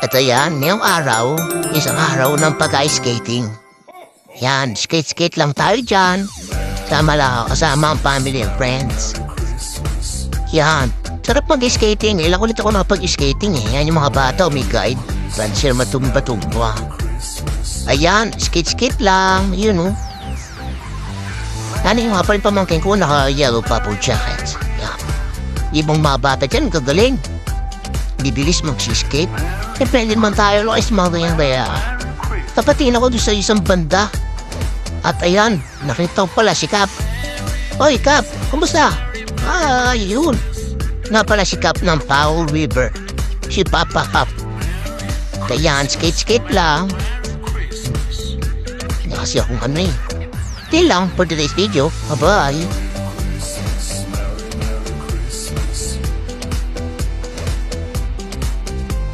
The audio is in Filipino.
Ito yan, ngayong araw, isang araw ng pag-ice-skating. Yan, skate-skate lang tayo dyan. Sama lang ako, kasama ang family and friends. Yan, sarap mag-skating. Ilang ulit ako nakapag-skating eh. Yan yung mga bata, may guide. Plan sila matumba-tumba. Ayan, skate-skate lang. Yun oh. Yan yung mga pamangkin ko, naka-yellow purple jackets. Yan. Ibang mga bata dyan, gagaling. Bibilis mag-skate. Depende naman tayo, lois mga ganyan kaya. Tapatin ako doon sa isang banda. At ayan, nakita ko pala si Cap. Oy, Cap, kumusta? Yun. Nga pala si Cap ng Powell River. Si Papa Cap. Kaya skate-skate lang. Hindi kasi akong ano eh. Di lang for today's video. Bye-bye.